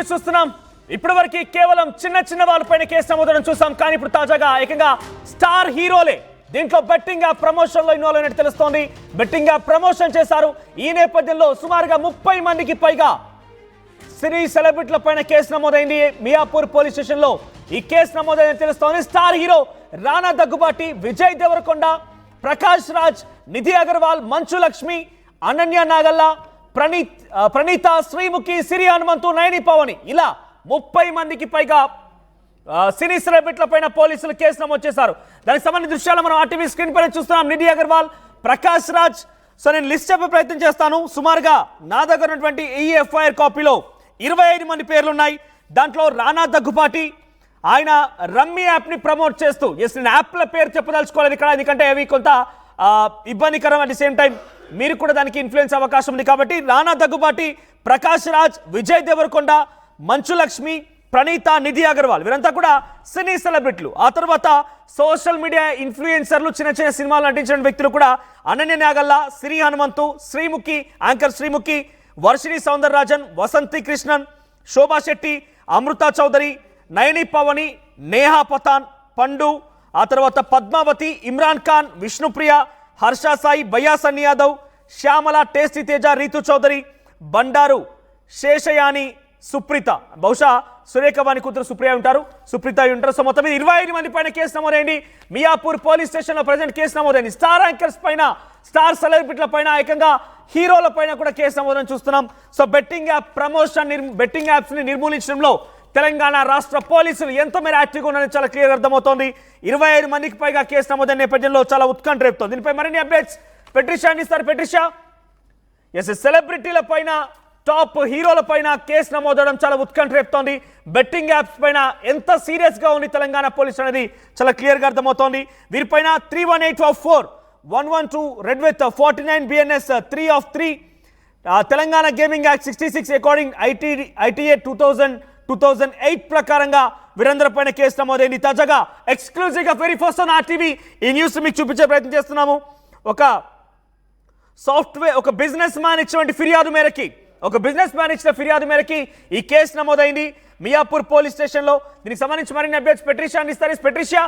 News చూస్తున్నాం. ఇప్పటివరకు కేవలం చిన్న వాళ్ళపైన కేసు నమోదడం చూసాం. కానీ ఇప్పుడు తాజాగా ఏకంగా స్టార్ హీరోలే దీంట్లో బెట్టింగ్ యాప్ ప్రమోషన్ లో ఇన్వాల్వ్ అయినట్టు తెలుస్తోంది. బెట్టింగ్ యాప్ ప్రమోషన్ చేశారు. ఈ నేపథ్యంలో సుమారుగా 30 మందికి పైగా సినీ సెలబ్రిటీల పైన కేసు నమోదైంది. మియాపూర్ పోలీస్ స్టేషన్ లో ఈ కేసు నమోదైందని తెలుస్తోంది. స్టార్ హీరో రానా దగ్గుబాటి, విజయ్ దేవరకొండ, ప్రకాష్ రాజ్, నిధి అగర్వాల్, మంచు లక్ష్మి, అనన్య నాగల్లా, ప్రణీత, శ్రీముఖి, సిరి హనుమంతు, నయని పవని ఇలా 30 మందికి పైగా సినీ సెలబ్రిటీల పైన పోలీసులు కేసు నమోదు చేశారు. దానికి సంబంధించిన దృశ్యాలు మనం ఆర్టీవీ స్క్రీన్ పైన చూస్తున్నాం. నిధి అగర్వాల్, ప్రకాష్ రాజ్. సో నేను లిస్ట్ చెప్పే ప్రయత్నం చేస్తాను. సుమారుగా నా దగ్గర ఉన్నటువంటి ఈ ఎఫ్ఐఆర్ కాపీలో 25 మంది పేర్లు ఉన్నాయి. దాంట్లో రానా దగ్గుబాటి ఆయన రమ్మీ యాప్ని ప్రమోట్ చేస్తూ, నేను యాప్ల పేరు చెప్పదలుచుకోలేదు ఇక్కడ, ఎందుకంటే అవి కొంత ఇబ్బందికరం. అట్ ది సేమ్ టైం మీరు కూడా దానికి ఇన్ఫ్లుయెన్స్ అవకాశం ఉంది కాబట్టి రానా దగ్గుబాటి, ప్రకాష్ రాజ్, విజయ్ దేవరకొండ, మంచు లక్ష్మి, ప్రణీత, నిధి అగర్వాల్ వీరంతా కూడా సినీ సెలబ్రిటీలు. ఆ తర్వాత సోషల్ మీడియా ఇన్ఫ్లుయెన్సర్లు, చిన్న సినిమాలు నటించిన వ్యక్తులు కూడా అనన్య నాగల్లా, సిరి హనుమంతు, శ్రీముఖి, యాంకర్ శ్రీముఖి, వర్షిణి సౌందరరాజన్, వసంతి కృష్ణన్, శోభా శెట్టి, అమృత చౌదరి, నయని పవని, నేహా పతాన్, పండు, ఆ తర్వాత పద్మావతి, ఇమ్రాన్ ఖాన్, విష్ణుప్రియ, హర్ష సాయి, బయ్యా సన్ని యాదవ్, శ్యామల, టేస్టీ తేజ, రీతు చౌదరి, బండారు, శేషయాని, సుప్రీత, బహుశా సురేఖవాణి కూతురు సుప్రియ ఉంటారు, సుప్రీత ఉంటారు. సో మొత్తం 25 మంది పైన కేసు నమోదైంది. మియాపూర్ పోలీస్ స్టేషన్ లో ప్రజెంట్ కేసు నమోదైంది. స్టార్ యాంకర్స్ పైన, స్టార్ సెలబ్రిటీల పైన, ఏకంగా హీరోల పైన కూడా కేసు నమోదని చూస్తున్నాం. So betting app promotion, betting apps ని నిర్మూలించడంలో తెలంగాణ రాష్ట్ర పోలీసులు ఎంత మేర యాక్టివ్గా ఉన్నారని చాలా క్లియర్ అర్థమవుతోంది. 25 మందికి పైగా కేసు నమోదైన నేపథ్యంలో చాలా ఉత్కంఠ రేపుతోంది. దీనిపై మరిన్ని అప్డేట్స్ పెట్రిషా అందిస్తారు. పెట్రిషా, సెలబ్రిటీల పైన, టాప్ హీరోల పైన కేసు నమోదవడం చాలా ఉత్కంఠ రేపుతోంది. బెట్టింగ్ యాప్స్ పైన ఎంత సీరియస్ గా ఉంది తెలంగాణ పోలీసు అనేది చాలా క్లియర్ గా అర్థమవుతోంది. వీరిపైన 318/4, 112 red with 49 BNS 3 of 3, Telangana gaming act 66 according ITA 2008 ప్రకారంగా వీరందరి పైన కేసు నమోదైంది. తాజాగా ఎక్స్క్లూజివ్ గా వెరీ ఫస్ట్ ఆన్ ఆర్టీవీ ఈ న్యూస్ మీకు చూపించే ప్రయత్నం చేస్తున్నాము. ఒక సాఫ్ట్వేర్, ఒక బిజినెస్ మ్యాన్ ఇచ్చినటువంటి ఫిర్యాదు మేరకి, ఇచ్చిన ఫిర్యాదు మేరకి ఈ కేసు నమోదైంది మియాపూర్ పోలీస్ స్టేషన్ లో. దీనికి సంబంధించి మరిన్ని అప్డేట్స్ పెట్రిషా అందిస్తారు. పెట్రిషా,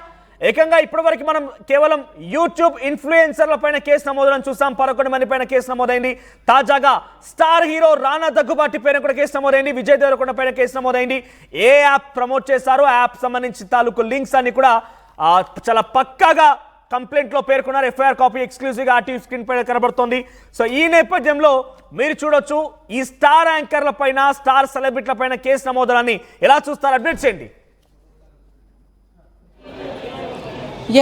ఏకంగా ఇప్పటివరకు మనం కేవలం యూట్యూబ్ ఇన్ఫ్లుయెన్సర్ల పైన కేసు నమోదైన చూసాం. 11 మంది పైన కేసు నమోదైంది. తాజాగా స్టార్ హీరో రానా దగ్గుబాటి పైన కూడా కేసు నమోదైంది. విజయ్ దేవరకొండ పైన కేసు నమోదైంది. ఏ యాప్ ప్రమోట్ చేశారో ఆ యాప్ సంబంధించి తాలూకు లింక్స్ అన్ని కూడా చాలా పక్కాగా కంప్లైంట్ లో పేర్కొన్నారు. ఎఫ్ఐఆర్ కాపీ ఎక్స్క్లూజివ్ గా ఆర్టీవీ స్క్రీన్ పైన కనబడుతోంది. సో ఈ నేపథ్యంలో మీరు చూడొచ్చు ఈ స్టార్ యాంకర్ల పైన, స్టార్ సెలబ్రిటీల పైన కేసు నమోదాన్ని ఎలా చూస్తారు? అప్డేట్స్ ఏంటి?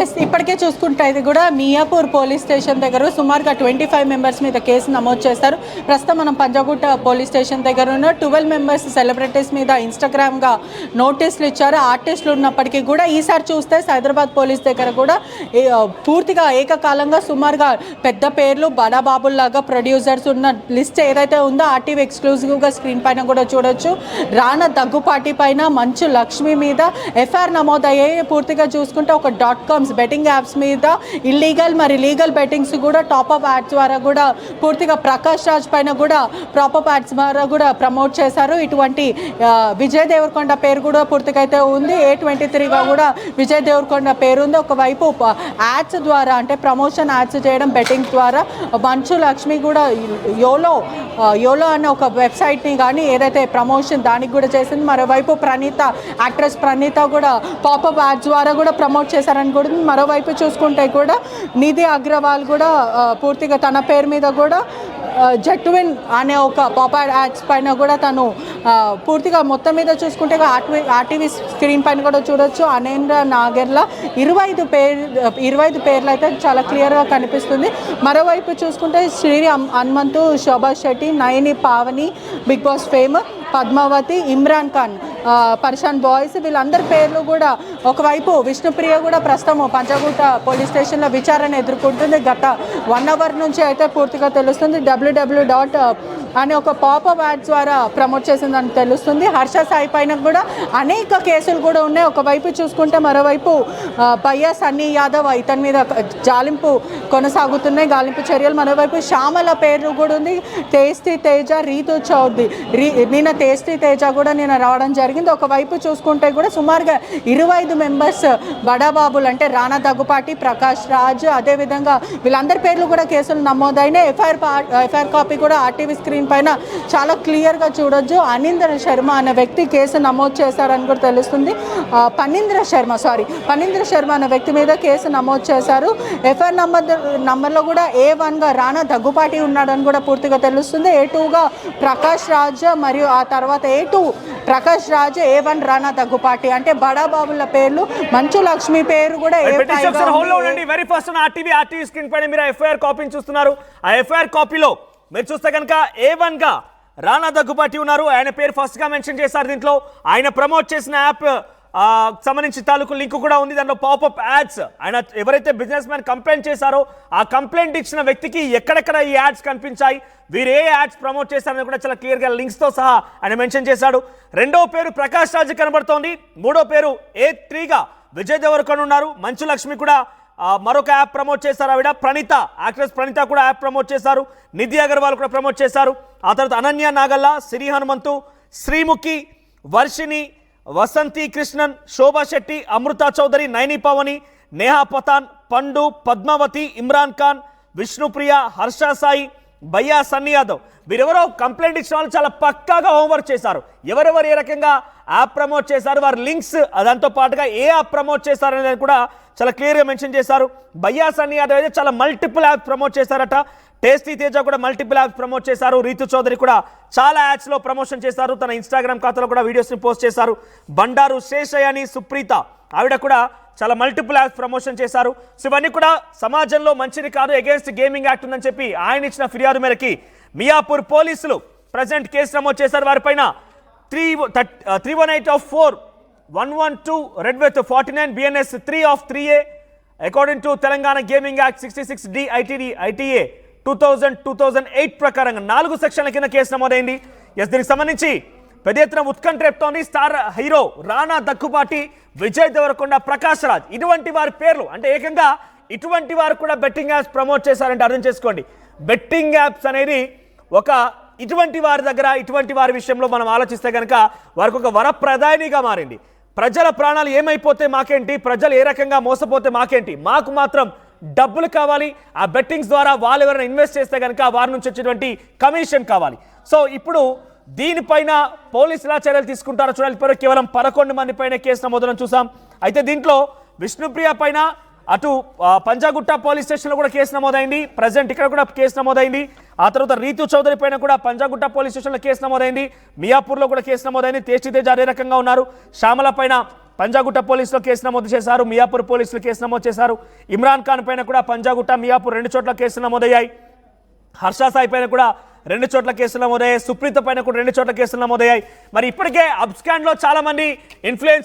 ఎస్, ఇప్పటికే చూసుకుంటే ఇది కూడా మియాపూర్ పోలీస్ స్టేషన్ దగ్గర సుమారుగా 25 మెంబర్స్ మీద కేసు నమోదు చేస్తారు. ప్రస్తుతం మనం పంజాగుట్ట పోలీస్ స్టేషన్ దగ్గర ఉన్న 12 మెంబర్స్ సెలబ్రిటీస్ మీద ఇన్స్టాగ్రామ్గా నోటీసులు ఇచ్చారు. ఆర్టిస్టులు ఉన్నప్పటికీ కూడా ఈసారి చూస్తే హైదరాబాద్ పోలీస్ దగ్గర కూడా పూర్తిగా ఏకకాలంగా సుమారుగా పెద్ద పేర్లు, బడాబాబుల్లాగా ప్రొడ్యూసర్స్ ఉన్న లిస్ట్ ఏదైతే ఉందో ఆర్టీవీ ఎక్స్క్లూజివ్గా స్క్రీన్ పైన కూడా చూడొచ్చు. రానా దగ్గుపాటి పైన, మంచు లక్ష్మి మీద ఎఫ్ఐఆర్ నమోదయ్యాయి. పూర్తిగా చూసుకుంటే ఒక .com బెట్టింగ్ యాప్స్ మీద ఇల్లీగల్ మరి లీగల్ బెట్టింగ్స్ కూడా టాప్అప్ యాడ్స్ ద్వారా కూడా పూర్తిగా ప్రకాష్ రాజ్ పైన కూడా టాప్అప్ యాడ్స్ ద్వారా కూడా ప్రమోట్ చేశారు. ఇటువంటి విజయ్ దేవరకొండ పేరు కూడా పూర్తిగా అయితే ఉంది. A23గా కూడా విజయ్ దేవరకొండ పేరు ఉంది. ఒకవైపు యాడ్స్ ద్వారా, అంటే ప్రమోషన్ యాడ్స్ చేయడం బెట్టింగ్ ద్వారా, మంచు లక్ష్మి కూడా యోలో అనే ఒక వెబ్సైట్ని కానీ ఏదైతే ప్రమోషన్ దానికి కూడా చేసింది. మరోవైపు యాక్ట్రెస్ ప్రణీత కూడా పాపప్ యాడ్స్ ద్వారా కూడా ప్రమోట్ చేశారని కూడా. మరోవైపు చూసుకుంటే కూడా నిధి అగ్రవాల్ కూడా పూర్తిగా తన పేరు మీద కూడా జెట్విన్ అనే ఒక పాపప్ యాడ్స్ పైన కూడా తను పూర్తిగా మొత్తం మీద చూసుకుంటే ఆర్టీవీ స్క్రీన్ పైన కూడా చూడొచ్చు. అనేంద్ర నాగర్ల 25 పేర్లు అయితే చాలా క్లియర్గా కనిపిస్తుంది. మరోవైపు చూసుకుంటే Sri Hanumanthu, Shobha Shetty, Nayani Pavani, Bigg Boss fame, Padmavathi, Imran Khan, Parshan boys వీళ్ళందరి పేర్లు కూడా ఒకవైపు విష్ణుప్రియ కూడా ప్రస్తుతం పంజాగుట్ట పోలీస్ స్టేషన్లో విచారణ ఎదుర్కొంటుంది. గత 1 అవర్ నుంచి అయితే పూర్తిగా తెలుస్తుంది. www. అని ఒక పాపప్ యాడ్ ద్వారా ప్రమోట్ చేసిందని తెలుస్తుంది. హర్ష సాయి పైన కూడా అనేక కేసులు కూడా ఉన్నాయి. ఒకవైపు చూసుకుంటే మరోవైపు భయ్యా సన్నీ యాదవ్ ఇతని మీద జాలింపు కొనసాగుతున్నాయి, గాలింపు చర్యలు. మరోవైపు శ్యామల పేరు కూడా ఉంది, తేస్తి తేజ, రీతు చౌదరి. నిన్న తేస్తి తేజ కూడా నిన్న రావడం జరిగింది. ఒకవైపు చూసుకుంటే కూడా సుమారుగా 25 మెంబర్స్ బడాబాబులు అంటే రాణా దగ్గుపాటి, ప్రకాష్ రాజ్, అదేవిధంగా వీళ్ళందరి పేర్లు కూడా కేసులు నమోదైన. ఎఫ్ఐఆర్ కాపీ కూడా ఆర్టీవీ స్క్రీన్ పైన చాలా క్లియర్గా చూడొచ్చు. అనింద్ర శర్మ అనే వ్యక్తి కేసు నమోదు చేశారని కూడా తెలుస్తుంది. పనీంద్ర శర్మ అనే వ్యక్తి మీద కేసు నమోదు చేశారు. ఎఫ్ఐఆర్ నంబర్లో కూడా A1గా రాణా దగ్గుపాటి ఉన్నాడని కూడా పూర్తిగా తెలుస్తుంది. A2గా ప్రకాష్ రాజ్, మరియు ఆ తర్వాత A2 ప్రకాష్ రాజ్, A1 రాణా దగ్గుపాటి. అంటే బడాబాబుల పేర్లు. మంచు లక్ష్మి పేరు కూడా వెరీ ఫస్ట్ ఆర్టీవీ స్క్రీన్ పైన మీరు ఎఫ్ఐఆర్ కాపీని చూస్తున్నారు. ఆ ఎఫ్ఐఆర్ కాపీలో మీరు చూస్తే కనుక A1 గా రాణా దగ్గుపాటి ఉన్నారు. ఆయన పేరు ఫస్ట్ గా మెన్షన్ చేశారు. దీంట్లో ఆయన ప్రమోట్ చేసిన యాప్ సంబంధించి తాలూకు లింక్ కూడా ఉంది. దాంట్లో పాపప్ యాడ్స్ ఆయన ఎవరైతే బిజినెస్ మ్యాన్ కంప్లైంట్ చేశారో ఆ కంప్లైంట్ ఇచ్చిన వ్యక్తికి ఎక్కడెక్కడ ఈ యాడ్స్ కనిపించాయి, వీరు ఏ యాడ్స్ ప్రమోట్ చేశారని కూడా చాలా క్లియర్గా లింక్స్తో సహా ఆయన మెన్షన్ చేశాడు. రెండవ పేరు ప్రకాష్ రాజ్ కనబడుతోంది. మూడో పేరు A3గా విజయ్ దేవరకొండ ఉన్నారు. మంచు లక్ష్మి కూడా మరొక యాప్ ప్రమోట్ చేశారు. ఆవిడ యాక్ట్రెస్ ప్రణీత కూడా యాప్ ప్రమోట్ చేశారు. నిధి అగర్వాల్ కూడా ప్రమోట్ చేశారు. ఆ తర్వాత అనన్య నాగల్లా, సిరి హనుమంతు, శ్రీముఖి, వర్షిని, వసంతి కృష్ణన్, శోభా శెట్టి, అమృత చౌదరి, నైని పవని, నేహా పతాన్, పండు, పద్మావతి, ఇమ్రాన్ ఖాన్, విష్ణుప్రియ, హర్ష సాయి, భయ్యా సన్నీ యాదవ్. వీరెవరో కంప్లైంట్ ఇచ్చిన వాళ్ళు చాలా పక్కాగా హోంవర్క్ చేశారు. ఎవరెవరు ఏ రకంగా యాప్ ప్రమోట్ చేశారు, వారి లింక్స్ దాంతో పాటుగా ఏ యాప్ ప్రమోట్ చేశారు అనేది కూడా చాలా క్లియర్గా మెన్షన్ చేశారు. భయ్యా సన్నీ యాదవ్ అయితే చాలా మల్టిపుల్ యాప్స్ ప్రమోట్ చేశారట. టేస్టీ తేజ కూడా మల్టిపుల్ యాప్స్ ప్రమోట్ చేశారు. రీతు చౌదరి కూడా చాలా యాడ్స్లో ప్రమోషన్ చేశారు. తన ఇన్స్టాగ్రామ్ ఖాతాలో కూడా వీడియోస్ని పోస్ట్ చేశారు. బండారు శేషయ్యని సుప్రీత ఆవిడ కూడా చాలా మల్టిపుల్ యాప్స్ ప్రమోషన్ చేశారు. సో ఇవన్నీ కూడా సమాజంలో మంచిది కాదు, అగేన్స్ట్ గేమింగ్ యాక్ట్ ఉందని చెప్పి ఆయన ఇచ్చిన ఫిర్యాదు మేరకి మియాపూర్ పోలీసులు ప్రజెంట్ కేసు నమోదు చేశారు. వారిపైన 318/4/112 red with 49 BNS 3/3A according to Telangana gaming act 66D ITA 2008 ప్రకారంగా 4 సెక్షన్ల కింద కేసు నమోదైంది. దీనికి సంబంధించి పెద్ద ఎత్తున ఉత్కంఠ రేపుతోంది. స్టార్ హీరో రాణా దగ్గుపాటి, విజయ్ దేవరకొండ, ప్రకాష్ రాజ్ ఇటువంటి వారి పేర్లు అంటే ఏకంగా ఇటువంటి వారు కూడా బెట్టింగ్ యాప్స్ ప్రమోట్ చేశారంటే అర్థం చేసుకోండి. బెట్టింగ్ యాప్స్ అనేది ఒక ఇటువంటి వారి దగ్గర ఇటువంటి వారి విషయంలో మనం ఆలోచిస్తే కనుక వారికి ఒక వరప్రదాయనిగా మారింది. ప్రజల ప్రాణాలు ఏమైపోతే మాకేంటి, ప్రజలు ఏ రకంగా మోసపోతే మాకేంటి, మాకు మాత్రం డబ్బులు కావాలి. ఆ బెట్టింగ్స్ ద్వారా వాళ్ళు ఎవరైనా ఇన్వెస్ట్ చేస్తే కనుక వారి నుంచి వచ్చేటువంటి కమిషన్ కావాలి. సో ఇప్పుడు దీనిపైన పోలీసులు ఎలా చర్యలు తీసుకుంటారో చూడాలి. ఇప్పుడు కేవలం 11 మంది పైన కేసు నమోదులను చూసాం. అయితే దీంట్లో విష్ణుప్రియ పైన అటు పంజాగుట్ట పోలీస్ స్టేషన్లో కూడా కేసు నమోదైంది. ప్రజెంట్ ఇక్కడ కూడా కేసు నమోదైంది. ఆ తర్వాత రీతు చౌదరి పైన కూడా పంజాగుట్ట పోలీస్ స్టేషన్లో కేసు నమోదైంది. మియాపూర్లో కూడా కేసు నమోదైంది. తేస్టీ తేజ అదే రకంగా ఉన్నారు. శ్యామల పైన పంజాగుట్ట పోలీసులో కేసు నమోదు చేశారు. మియాపూర్ పోలీసులు కేసు నమోదు చేశారు. ఇమ్రాన్ ఖాన్ పైన కూడా పంజాగుట్ట, మియాపూర్ 2 చోట్ల కేసులు నమోదయ్యాయి. హర్ష సాయి పైన కూడా 2 చోట్ల కేసులు నమోదయ్యాయి. సుప్రీత పైన కూడా 2 చోట్ల కేసులు నమోదయ్యాయి. మరి ఇప్పటికే అబ్స్కాండ్లో చాలా మంది ఇన్ఫ్లుయెన్స్